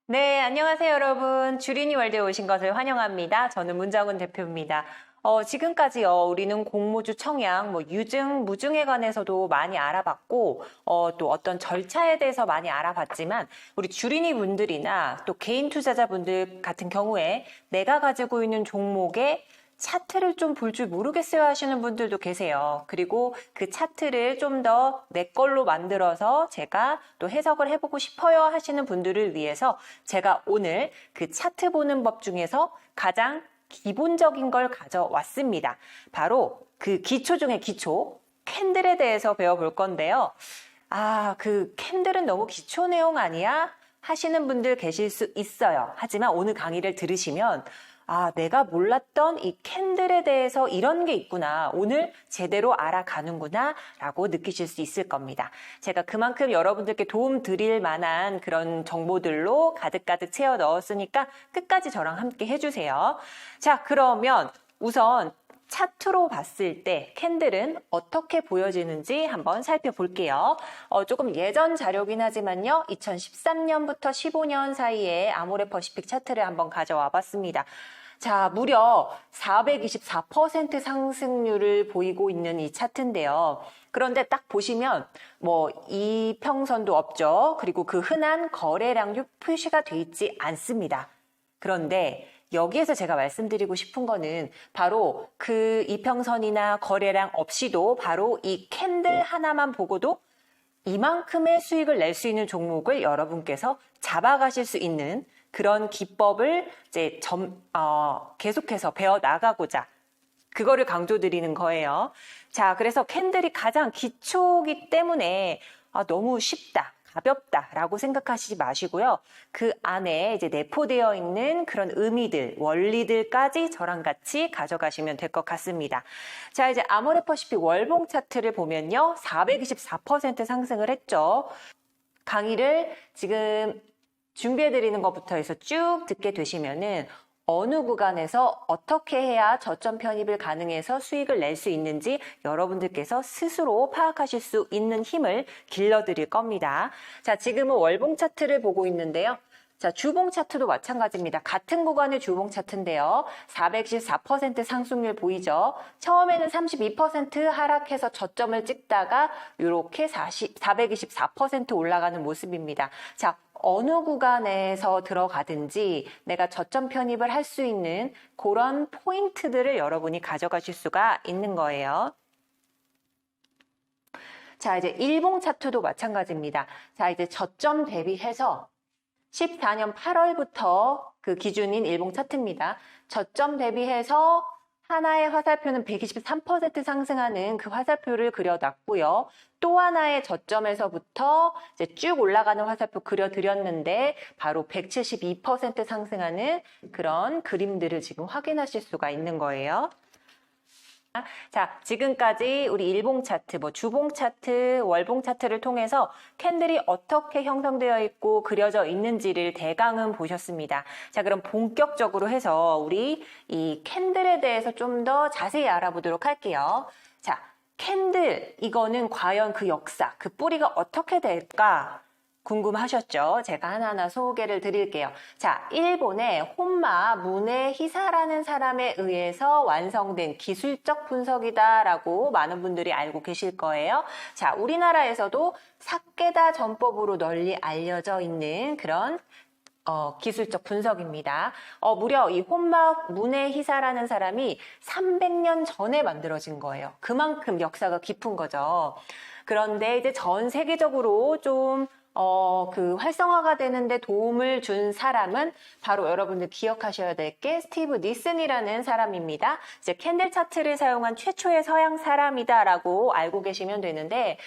네, 안녕하세요, 여러분. 주린이 월드에 오신 것을 환영합니다. 저는 문정은 대표입니다. 지금까지요, 우리는 공모주 청약, 유증, 무증에 관해서도 많이 알아봤고, 또 어떤 절차에 대해서 많이 알아봤지만, 우리 주린이 분들이나 또 개인 투자자분들 같은 경우에 내가 가지고 있는 종목에 차트를 좀 볼 줄 모르겠어요 하시는 분들도 계세요. 그리고 그 차트를 좀 더 내 걸로 만들어서 제가 또 해석을 해보고 싶어요 하시는 분들을 위해서 제가 오늘 그 차트 보는 법 중에서 가장 기본적인 걸 가져왔습니다. 바로 그 기초 중에 기초, 캔들에 대해서 배워볼 건데요. 그 캔들은 너무 기초 내용 아니야? 하시는 분들 계실 수 있어요. 하지만 오늘 강의를 들으시면 내가 몰랐던 이 캔들에 대해서 이런 게 있구나. 오늘 제대로 알아가는구나. 라고 느끼실 수 있을 겁니다. 제가 그만큼 여러분들께 도움 드릴 만한 그런 정보들로 가득가득 채워 넣었으니까 끝까지 저랑 함께 해주세요. 자, 그러면 우선 차트로 봤을 때 캔들은 어떻게 보여지는지 한번 살펴볼게요. 조금 예전 자료긴 하지만요. 2013년부터 15년 사이에 아모레퍼시픽 차트를 한번 가져와 봤습니다. 자, 무려 424% 상승률을 보이고 있는 이 차트인데요. 그런데 딱 보시면 이평선도 없죠. 그리고 그 흔한 거래량도 표시가 돼 있지 않습니다. 그런데 여기에서 제가 말씀드리고 싶은 거는 바로 그 이평선이나 거래량 없이도 바로 이 캔들 하나만 보고도 이만큼의 수익을 낼 수 있는 종목을 여러분께서 잡아가실 수 있는 그런 기법을 이제 계속해서 배워 나가고자 그거를 강조드리는 거예요. 자, 그래서 캔들이 가장 기초이기 때문에 너무 쉽다, 가볍다라고 생각하시지 마시고요. 그 안에 이제 내포되어 있는 그런 의미들, 원리들까지 저랑 같이 가져가시면 될 것 같습니다. 자, 이제 아모레퍼시픽 월봉 차트를 보면요. 424% 상승을 했죠. 강의를 지금 준비해드리는 것부터 해서 쭉 듣게 되시면은 어느 구간에서 어떻게 해야 저점 편입을 가능해서 수익을 낼 수 있는지 여러분들께서 스스로 파악하실 수 있는 힘을 길러드릴 겁니다. 자, 지금은 월봉 차트를 보고 있는데요. 자, 주봉 차트도 마찬가지입니다. 같은 구간의 주봉 차트인데요. 424% 상승률 보이죠? 처음에는 32% 하락해서 저점을 찍다가 이렇게 424% 올라가는 모습입니다. 자, 어느 구간에서 들어가든지 내가 저점 편입을 할 수 있는 그런 포인트들을 여러분이 가져가실 수가 있는 거예요. 자, 이제 일봉 차트도 마찬가지입니다. 자, 이제 저점 대비해서 14년 8월부터 그 기준인 일봉 차트입니다. 저점 대비해서 하나의 화살표는 123% 상승하는 그 화살표를 그려놨고요. 또 하나의 저점에서부터 이제 쭉 올라가는 화살표 그려드렸는데 바로 172% 상승하는 그런 그림들을 지금 확인하실 수가 있는 거예요. 자, 지금까지 우리 일봉 차트, 주봉 차트, 월봉 차트를 통해서 캔들이 어떻게 형성되어 있고 그려져 있는지를 대강은 보셨습니다. 자, 그럼 본격적으로 해서 우리 이 캔들에 대해서 좀 더 자세히 알아보도록 할게요. 자, 캔들, 이거는 과연 그 역사, 그 뿌리가 어떻게 될까? 궁금하셨죠? 제가 하나하나 소개를 드릴게요. 자, 일본의 혼마 문에히사라는 사람에 의해서 완성된 기술적 분석이다라고 많은 분들이 알고 계실 거예요. 자, 우리나라에서도 사케다 전법으로 널리 알려져 있는 그런 기술적 분석입니다. 무려 이 혼마 문에히사라는 사람이 300년 전에 만들어진 거예요. 그만큼 역사가 깊은 거죠. 그런데 이제 전 세계적으로 좀 그 활성화가 되는데 도움을 준 사람은 바로 여러분들 기억하셔야 될 게 스티브 니슨이라는 사람입니다. 이제 캔들 차트를 사용한 최초의 서양 사람이다라고 알고 계시면 되는데,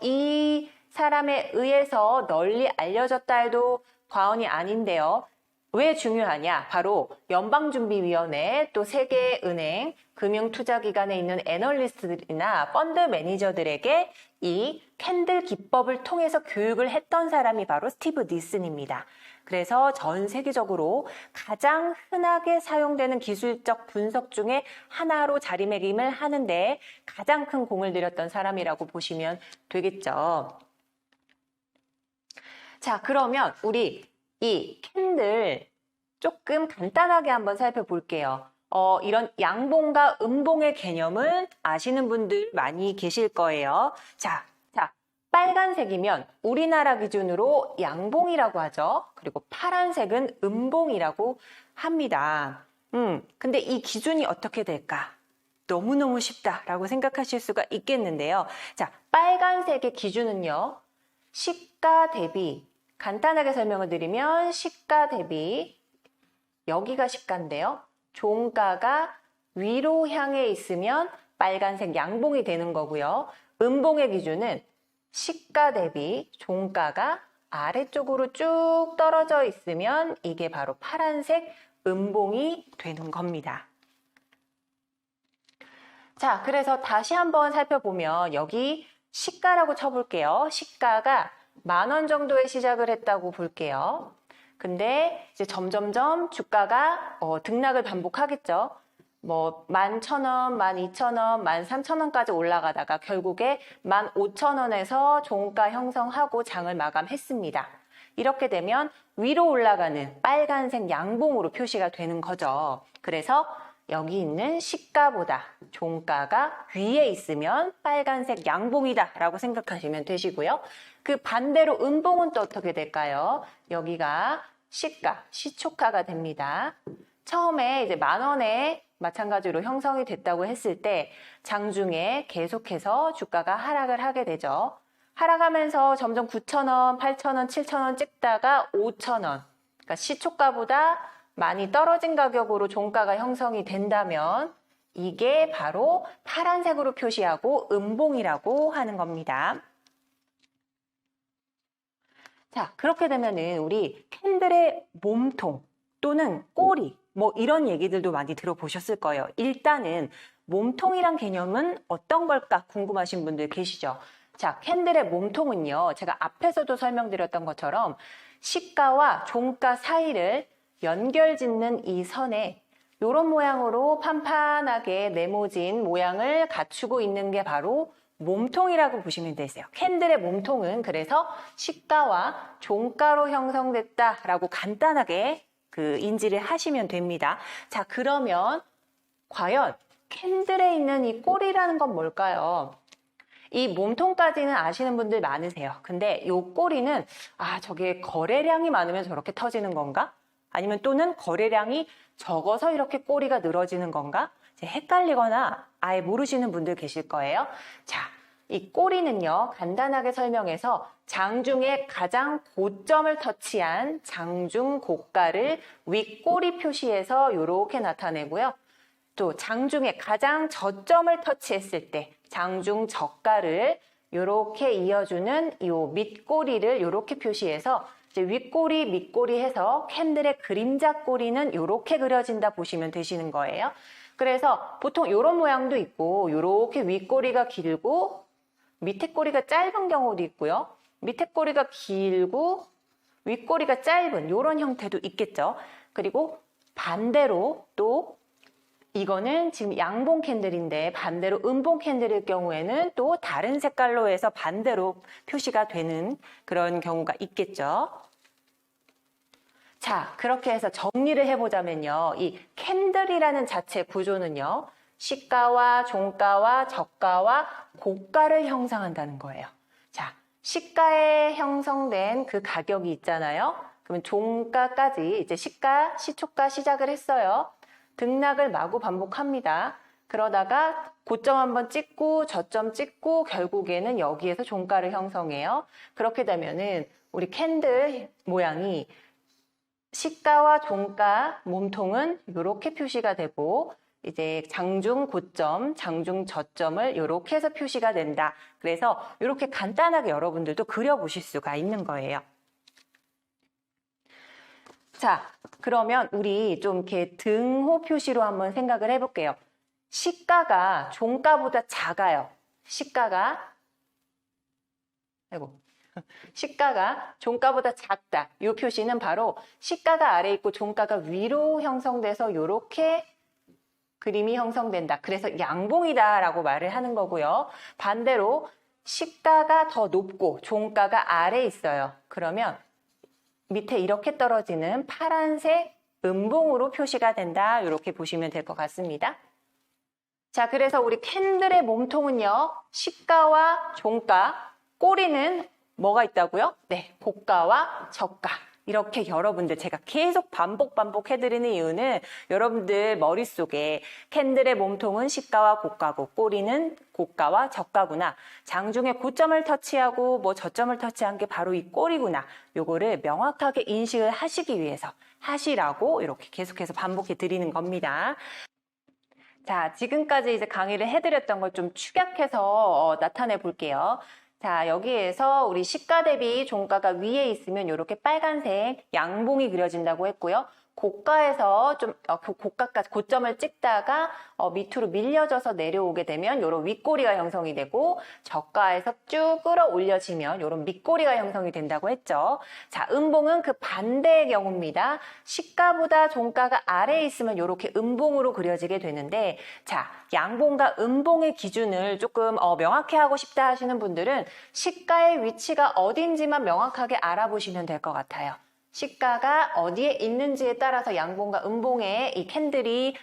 이 사람에 의해서 널리 알려졌다 해도 과언이 아닌데요. 왜 중요하냐? 바로 연방준비위원회, 또 세계은행, 금융투자기관에 있는 애널리스트들이나 펀드 매니저들에게 이 캔들 기법을 통해서 교육을 했던 사람이 바로 스티브 니슨입니다. 그래서 전 세계적으로 가장 흔하게 사용되는 기술적 분석 중에 하나로 자리매김을 하는데 가장 큰 공을 들였던 사람이라고 보시면 되겠죠. 자, 그러면 우리 이 캔들 조금 간단하게 한번 살펴볼게요. 이런 양봉과 음봉의 개념은 아시는 분들 많이 계실 거예요. 자, 빨간색이면 우리나라 기준으로 양봉이라고 하죠. 그리고 파란색은 음봉이라고 합니다. 근데 이 기준이 어떻게 될까? 너무너무 쉽다라고 생각하실 수가 있겠는데요. 자, 빨간색의 기준은요. 시가 대비, 간단하게 설명을 드리면 시가 대비, 여기가 시가인데요. 종가가 위로 향해 있으면 빨간색 양봉이 되는 거고요. 음봉의 기준은 시가 대비 종가가 아래쪽으로 쭉 떨어져 있으면 이게 바로 파란색 음봉이 되는 겁니다. 자, 그래서 다시 한번 살펴보면 여기 시가라고 쳐볼게요. 시가가 10,000원 정도에 시작을 했다고 볼게요. 근데 이제 점점점 주가가 등락을 반복하겠죠. 뭐 11,000원, 12,000원, 13,000원까지 올라가다가 결국에 15,000원에서 종가 형성하고 장을 마감했습니다. 이렇게 되면 위로 올라가는 빨간색 양봉으로 표시가 되는 거죠. 그래서 여기 있는 시가보다 종가가 위에 있으면 빨간색 양봉이다 라고 생각하시면 되시고요. 그 반대로 음봉은 또 어떻게 될까요? 여기가 시가, 시초가가 됩니다. 처음에 이제 10,000원에 마찬가지로 형성이 됐다고 했을 때 장중에 계속해서 주가가 하락을 하게 되죠. 하락하면서 점점 9,000원, 8,000원, 7,000원 찍다가 5,000원. 그러니까 시초가보다 많이 떨어진 가격으로 종가가 형성이 된다면 이게 바로 파란색으로 표시하고 음봉이라고 하는 겁니다. 자, 그렇게 되면은 우리 캔들의 몸통 또는 꼬리 뭐 이런 얘기들도 많이 들어보셨을 거예요. 일단은 몸통이란 개념은 어떤 걸까 궁금하신 분들 계시죠? 자, 캔들의 몸통은요. 제가 앞에서도 설명드렸던 것처럼 시가와 종가 사이를 연결짓는 이 선에 이런 모양으로 판판하게 네모진 모양을 갖추고 있는 게 바로 몸통이라고 보시면 되세요. 캔들의 몸통은 그래서 시가와 종가로 형성됐다라고 간단하게 인지를 하시면 됩니다. 자, 그러면 과연 캔들에 있는 이 꼬리라는 건 뭘까요? 이 몸통까지는 아시는 분들 많으세요. 근데 이 꼬리는 저게 거래량이 많으면 저렇게 터지는 건가? 아니면 또는 거래량이 적어서 이렇게 꼬리가 늘어지는 건가? 헷갈리거나 아예 모르시는 분들 계실 거예요. 자, 이 꼬리는요, 간단하게 설명해서 장중에 가장 고점을 터치한 장중 고가를 윗꼬리 표시해서 이렇게 나타내고요. 또 장중에 가장 저점을 터치했을 때 장중 저가를 이렇게 이어주는 이 밑꼬리를 이렇게 표시해서 이제 윗꼬리, 밑꼬리 해서 캔들의 그림자 꼬리는 이렇게 그려진다 보시면 되시는 거예요. 그래서 보통 이런 모양도 있고 이렇게 윗꼬리가 길고 밑에 꼬리가 짧은 경우도 있고요. 밑에 꼬리가 길고 윗꼬리가 짧은 이런 형태도 있겠죠. 그리고 반대로 또 이거는 지금 양봉 캔들인데 반대로 음봉 캔들일 경우에는 또 다른 색깔로 해서 반대로 표시가 되는 그런 경우가 있겠죠. 자, 그렇게 해서 정리를 해보자면요. 이 캔들이라는 자체 구조는요. 시가와 종가와 저가와 고가를 형성한다는 거예요. 자, 시가에 형성된 그 가격이 있잖아요. 그러면 종가까지 이제 시가, 시초가 시작을 했어요. 등락을 마구 반복합니다. 그러다가 고점 한번 찍고 저점 찍고 결국에는 여기에서 종가를 형성해요. 그렇게 되면은 우리 캔들 모양이 시가와 종가 몸통은 이렇게 표시가 되고 이제 장중 고점, 장중 저점을 이렇게 해서 표시가 된다. 그래서 이렇게 간단하게 여러분들도 그려보실 수가 있는 거예요. 자, 그러면 우리 좀 이렇게 등호 표시로 한번 생각을 해볼게요. 시가가 종가보다 작아요. 시가가 종가보다 작다. 이 표시는 바로 시가가 아래에 있고 종가가 위로 형성돼서 이렇게 그림이 형성된다. 그래서 양봉이다라고 말을 하는 거고요. 반대로 시가가 더 높고 종가가 아래에 있어요. 그러면 밑에 이렇게 떨어지는 파란색 음봉으로 표시가 된다. 이렇게 보시면 될 것 같습니다. 자, 그래서 우리 캔들의 몸통은요, 시가와 종가, 꼬리는 뭐가 있다고요? 네, 고가와 저가. 이렇게 여러분들 제가 계속 반복해드리는 이유는 여러분들 머릿속에 캔들의 몸통은 시가와 고가고 꼬리는 고가와 저가구나. 장중에 고점을 터치하고 뭐 저점을 터치한 게 바로 이 꼬리구나. 요거를 명확하게 인식을 하시기 위해서 하시라고 이렇게 계속해서 반복해 드리는 겁니다. 자, 지금까지 이제 강의를 해드렸던 걸 좀 축약해서 나타내 볼게요. 자, 여기에서 우리 시가 대비 종가가 위에 있으면 이렇게 빨간색 양봉이 그려진다고 했고요. 고가에서 좀 고가까지 고점을 찍다가 밑으로 밀려져서 내려오게 되면 이런 윗꼬리가 형성이 되고, 저가에서 쭉 끌어올려지면 이런 밑꼬리가 형성이 된다고 했죠. 자, 음봉은 그 반대의 경우입니다. 시가보다 종가가 아래에 있으면 이렇게 음봉으로 그려지게 되는데, 자, 양봉과 음봉의 기준을 조금 명확히 하고 싶다 하시는 분들은 시가의 위치가 어딘지만 명확하게 알아보시면 될 것 같아요. 시가가 어디에 있는지에 따라서 양봉과 음봉의 이 캔들이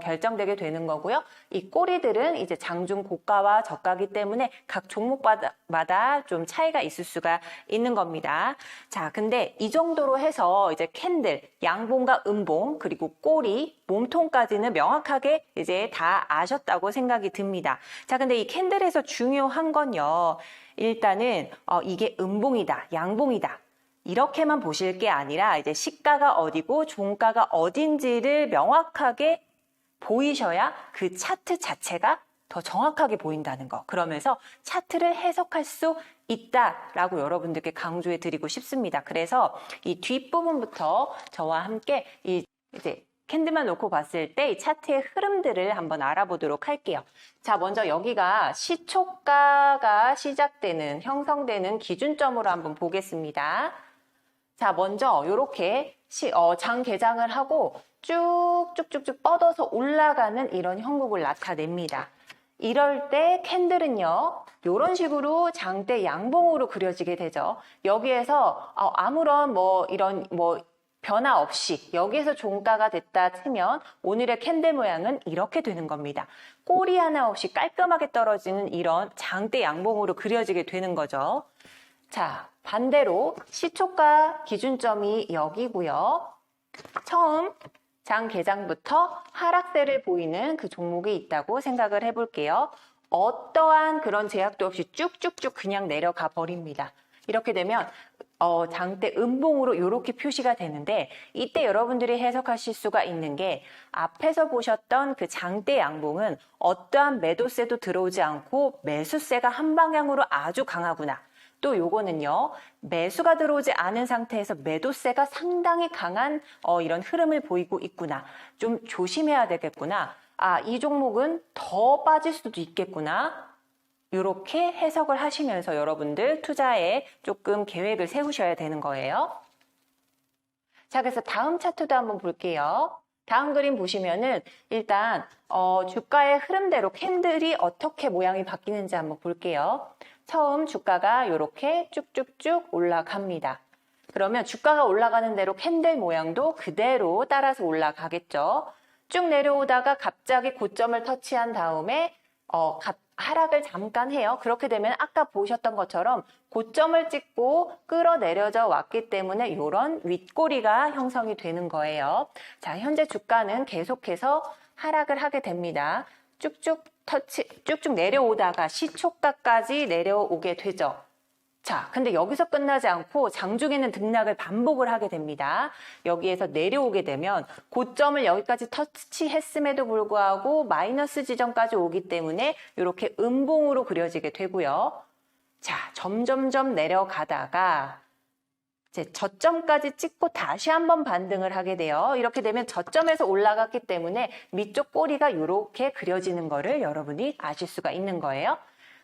결정되게 되는 거고요. 이 꼬리들은 이제 장중 고가와 저가기 때문에 각 종목마다 좀 차이가 있을 수가 있는 겁니다. 자, 근데 이 정도로 해서 이제 캔들, 양봉과 음봉, 그리고 꼬리, 몸통까지는 명확하게 이제 다 아셨다고 생각이 듭니다. 자, 근데 이 캔들에서 중요한 건요. 일단은 이게 음봉이다, 양봉이다. 이렇게만 보실 게 아니라 이제 시가가 어디고 종가가 어딘지를 명확하게 보이셔야 그 차트 자체가 더 정확하게 보인다는 거. 그러면서 차트를 해석할 수 있다라고 여러분들께 강조해 드리고 싶습니다. 그래서 이 뒷부분부터 저와 함께 이제 캔들만 놓고 봤을 때 이 차트의 흐름들을 한번 알아보도록 할게요. 자, 먼저 여기가 시초가가 시작되는, 형성되는 기준점으로 한번 보겠습니다. 자, 먼저 이렇게 장 개장을 하고 쭉쭉쭉쭉 뻗어서 올라가는 이런 형국을 나타냅니다. 이럴 때 캔들은요, 이런 식으로 장대 양봉으로 그려지게 되죠. 여기에서 아무런 변화 없이 여기에서 종가가 됐다 치면 오늘의 캔들 모양은 이렇게 되는 겁니다. 꼬리 하나 없이 깔끔하게 떨어지는 이런 장대 양봉으로 그려지게 되는 거죠. 자, 반대로 시초가 기준점이 여기고요. 처음 장 개장부터 하락세를 보이는 그 종목이 있다고 생각을 해볼게요. 어떠한 그런 제약도 없이 쭉쭉쭉 그냥 내려가 버립니다. 이렇게 되면 장대 음봉으로 이렇게 표시가 되는데, 이때 여러분들이 해석하실 수가 있는 게 앞에서 보셨던 그 장대 양봉은 어떠한 매도세도 들어오지 않고 매수세가 한 방향으로 아주 강하구나. 또 요거는요, 매수가 들어오지 않은 상태에서 매도세가 상당히 강한 이런 흐름을 보이고 있구나. 좀 조심해야 되겠구나. 아, 이 종목은 더 빠질 수도 있겠구나. 이렇게 해석을 하시면서 여러분들 투자에 조금 계획을 세우셔야 되는 거예요. 자, 그래서 다음 차트도 한번 볼게요. 다음 그림 보시면은 일단 주가의 흐름대로 캔들이 어떻게 모양이 바뀌는지 한번 볼게요. 처음 주가가 이렇게 쭉쭉쭉 올라갑니다. 그러면 주가가 올라가는 대로 캔들 모양도 그대로 따라서 올라가겠죠. 쭉 내려오다가 갑자기 고점을 터치한 다음에 하락을 잠깐 해요. 그렇게 되면 아까 보셨던 것처럼 고점을 찍고 끌어내려져 왔기 때문에 이런 윗꼬리가 형성이 되는 거예요. 자, 현재 주가는 계속해서 하락을 하게 됩니다. 쭉쭉 내려오다가 시초가까지 내려오게 되죠. 자, 근데 여기서 끝나지 않고 장중에는 등락을 반복을 하게 됩니다. 여기에서 내려오게 되면 고점을 여기까지 터치했음에도 불구하고 마이너스 지점까지 오기 때문에 이렇게 음봉으로 그려지게 되고요. 자, 점점점 내려가다가 이제 저점까지 찍고 다시 한번 반등을 하게 돼요. 이렇게 되면 저점에서 올라갔기 때문에 밑쪽 꼬리가 이렇게 그려지는 거를 여러분이 아실 수가 있는 거예요.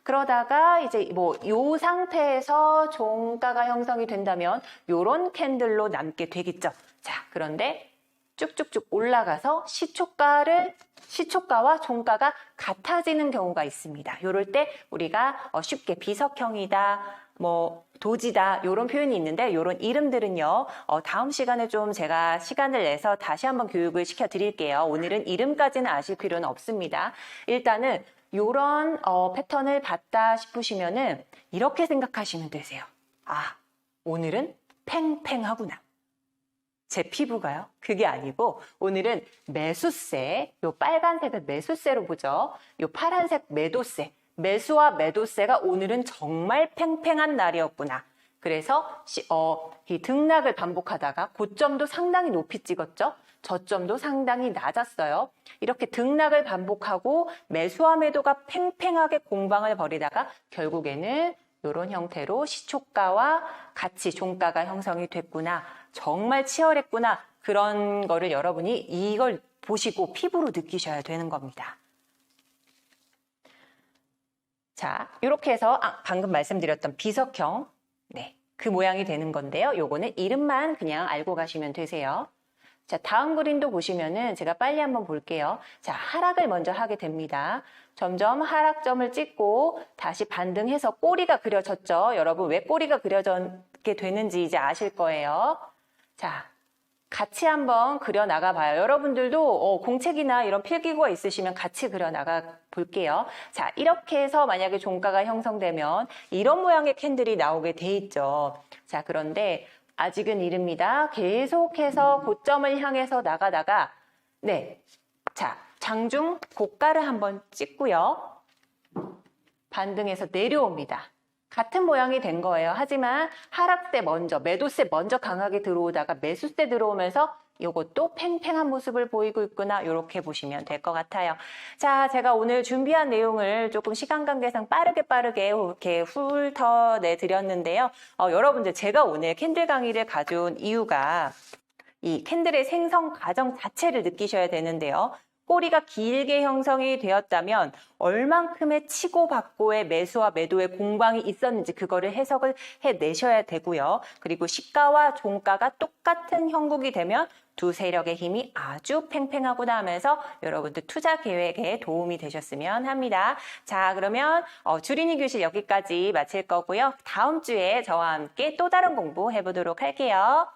그러다가 이제 이 상태에서 종가가 형성이 된다면 이런 캔들로 남게 되겠죠. 자, 그런데 쭉쭉쭉 올라가서 시초가와 종가가 같아지는 경우가 있습니다. 이럴 때 우리가 쉽게 비석형이다, 뭐 도지다 이런 표현이 있는데 이런 이름들은요. 다음 시간에 좀 제가 시간을 내서 다시 한번 교육을 시켜드릴게요. 오늘은 이름까지는 아실 필요는 없습니다. 일단은 이런 패턴을 봤다 싶으시면은 이렇게 생각하시면 되세요. 아, 오늘은 팽팽하구나. 제 피부가요? 그게 아니고 오늘은 매수세, 요 빨간색을 매수세로 보죠. 요 파란색 매도세, 매수와 매도세가 오늘은 정말 팽팽한 날이었구나. 그래서 이 등락을 반복하다가 고점도 상당히 높이 찍었죠. 저점도 상당히 낮았어요. 이렇게 등락을 반복하고 매수와 매도가 팽팽하게 공방을 벌이다가 결국에는 이런 형태로 시초가와 같이 종가가 형성이 됐구나. 정말 치열했구나. 그런 거를 여러분이 이걸 보시고 피부로 느끼셔야 되는 겁니다. 자, 이렇게 해서 방금 말씀드렸던 비석형, 네, 그 모양이 되는 건데요. 요거는 이름만 그냥 알고 가시면 되세요. 자, 다음 그림도 보시면은 제가 빨리 한번 볼게요. 자, 하락을 먼저 하게 됩니다. 점점 하락점을 찍고 다시 반등해서 꼬리가 그려졌죠. 여러분 왜 꼬리가 그려졌게 되는지 이제 아실 거예요. 자, 같이 한번 그려나가 봐요. 여러분들도 공책이나 이런 필기구가 있으시면 같이 그려나가 볼게요. 자, 이렇게 해서 만약에 종가가 형성되면 이런 모양의 캔들이 나오게 돼 있죠. 자, 그런데 아직은 이릅니다. 계속해서 고점을 향해서 나가다가 네, 자, 장중 고가를 한번 찍고요. 반등해서 내려옵니다. 같은 모양이 된 거예요. 하지만 하락세 먼저, 매도세 먼저 강하게 들어오다가 매수세 들어오면서 이것도 팽팽한 모습을 보이고 있구나. 이렇게 보시면 될 것 같아요. 자, 제가 오늘 준비한 내용을 조금 시간 관계상 빠르게 이렇게 훑어내 드렸는데요. 여러분들 제가 오늘 캔들 강의를 가져온 이유가 이 캔들의 생성 과정 자체를 느끼셔야 되는데요. 꼬리가 길게 형성이 되었다면 얼만큼의 치고받고의 매수와 매도의 공방이 있었는지 그거를 해석을 해내셔야 되고요. 그리고 시가와 종가가 똑같은 형국이 되면 두 세력의 힘이 아주 팽팽하구나 하면서 여러분들 투자 계획에 도움이 되셨으면 합니다. 자, 그러면 주린이 교실 여기까지 마칠 거고요. 다음 주에 저와 함께 또 다른 공부 해보도록 할게요.